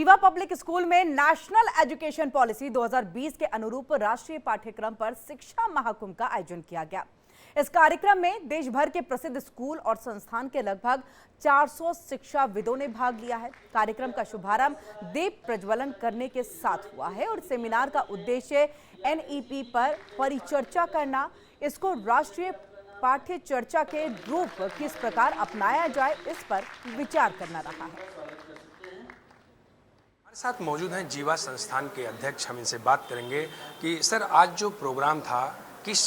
जीवा public school में national education policy 2020 के अनुरूप राष्ट्रीय पाठ्यक्रम पर शिक्षा महाकुंभ का आयोजन किया गया। इस कार्यक्रम में देश भर के प्रसिद्ध स्कूल और संस्थान के लगभग 400 शिक्षाविदों ने भाग लिया है। कार्यक्रम का शुभारंभ दीप प्रज्वलन करने के साथ हुआ है और सेमिनार का उद्देश्य एनईपी पर परिचर्चा करना, इसको राष्ट्रीय पाठ्य चर्चा के रूप किस प्रकार अपनाया जाए, इस पर विचार करना रहा है। हमारे साथ मौजूद हैं जीवा संस्थान के अध्यक्ष। हम इनसे बात करेंगे कि सर आज जो प्रोग्राम था किस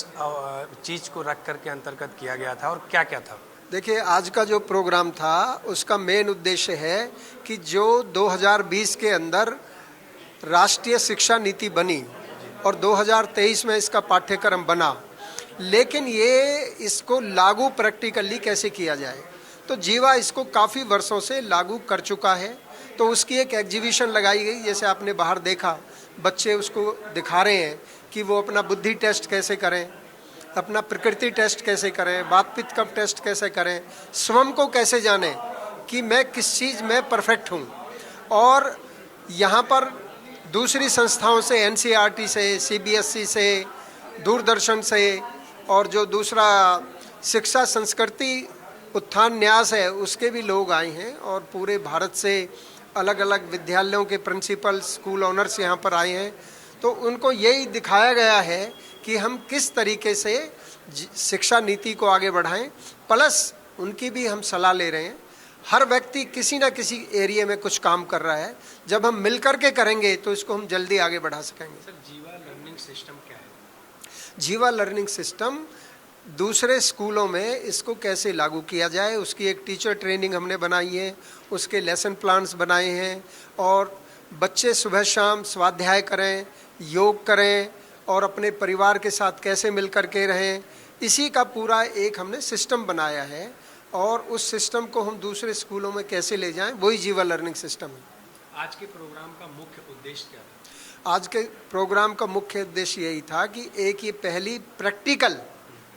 चीज को रख कर के अंतर्गत किया गया था और क्या क्या था? देखिए, आज का जो प्रोग्राम था उसका मेन उद्देश्य है कि जो 2020 के अंदर राष्ट्रीय शिक्षा नीति बनी और 2023 में इसका पाठ्यक्रम बना, लेकिन ये इसको लागू प्रैक्टिकली कैसे किया जाए। तो जीवा इसको काफ़ी वर्षों से लागू कर चुका है। तो उसकी एक एग्जीबिशन लगाई गई, जैसे आपने बाहर देखा, बच्चे उसको दिखा रहे हैं कि वो अपना बुद्धि टेस्ट कैसे करें, अपना प्रकृति टेस्ट कैसे करें, बात पित्त कप टेस्ट कैसे करें, स्वयं को कैसे जानें कि मैं किस चीज़ में परफेक्ट हूँ। और यहाँ पर दूसरी संस्थाओं से, एनसीईआरटी से, सीबीएसई से, दूरदर्शन से और जो दूसरा शिक्षा संस्कृति उत्थान न्यास है उसके भी लोग आए हैं और पूरे भारत से अलग अलग विद्यालयों के प्रिंसिपल, स्कूल ओनर्स यहाँ पर आए हैं। तो उनको यही दिखाया गया है कि हम किस तरीके से शिक्षा नीति को आगे बढ़ाएं, प्लस उनकी भी हम सलाह ले रहे हैं। हर व्यक्ति किसी न किसी एरिया में कुछ काम कर रहा है, जब हम मिलकर के करेंगे तो इसको हम जल्दी आगे बढ़ा सकेंगे। सर, जीवा लर्निंग सिस्टम क्या है? जीवा लर्निंग सिस्टम दूसरे स्कूलों में इसको कैसे लागू किया जाए, उसकी एक टीचर ट्रेनिंग हमने बनाई है, उसके लेसन प्लान्स बनाए हैं और बच्चे सुबह शाम स्वाध्याय करें, योग करें और अपने परिवार के साथ कैसे मिल कर के रहें, इसी का पूरा एक हमने सिस्टम बनाया है। और उस सिस्टम को हम दूसरे स्कूलों में कैसे ले जाएं, वही जीवा लर्निंग सिस्टम है। आज के प्रोग्राम का मुख्य उद्देश्य क्या था? आज के प्रोग्राम का मुख्य उद्देश्य यही था कि एक ये पहली प्रैक्टिकल,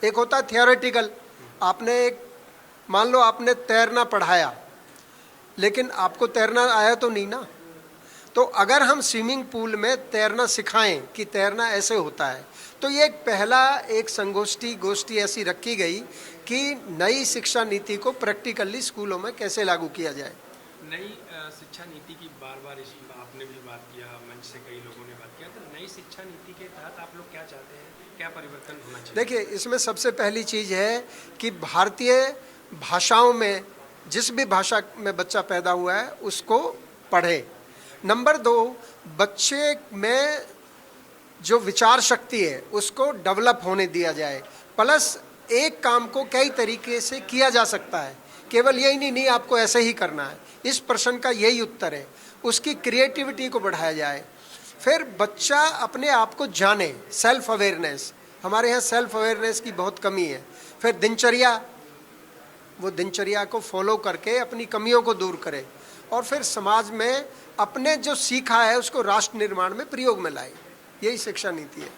एक होता है थियोरेटिकल। आपने एक, मान लो आपने तैरना पढ़ाया लेकिन आपको तैरना आया तो नहीं ना। तो अगर हम स्विमिंग पूल में तैरना सिखाएं कि तैरना ऐसे होता है, तो ये एक पहला एक गोष्ठी ऐसी रखी गई कि नई शिक्षा नीति को प्रैक्टिकली स्कूलों में कैसे लागू किया जाए। नई शिक्षा नीति की बार बार आपने भी बात किया, मंच से कई लोगों ने बात किया, तो नई शिक्षा नीति के तहत आप लोग क्या चाहते हैं, क्या परिवर्तन होना चाहिए? देखिए, इसमें सबसे पहली चीज़ है कि भारतीय भाषाओं में जिस भी भाषा में बच्चा पैदा हुआ है उसको पढ़े। नंबर 2, बच्चे में जो विचार शक्ति है उसको डेवलप होने दिया जाए। प्लस एक काम को कई तरीके से किया जा सकता है, केवल यही नहीं आपको ऐसे ही करना है, इस प्रश्न का यही उत्तर है। उसकी क्रिएटिविटी को बढ़ाया जाए। फिर बच्चा अपने आप को जाने, सेल्फ अवेयरनेस। हमारे यहाँ सेल्फ अवेयरनेस की बहुत कमी है। फिर दिनचर्या, वो दिनचर्या को फॉलो करके अपनी कमियों को दूर करे और फिर समाज में अपने जो सीखा है उसको राष्ट्र निर्माण में प्रयोग में लाए। यही शिक्षा नीति है।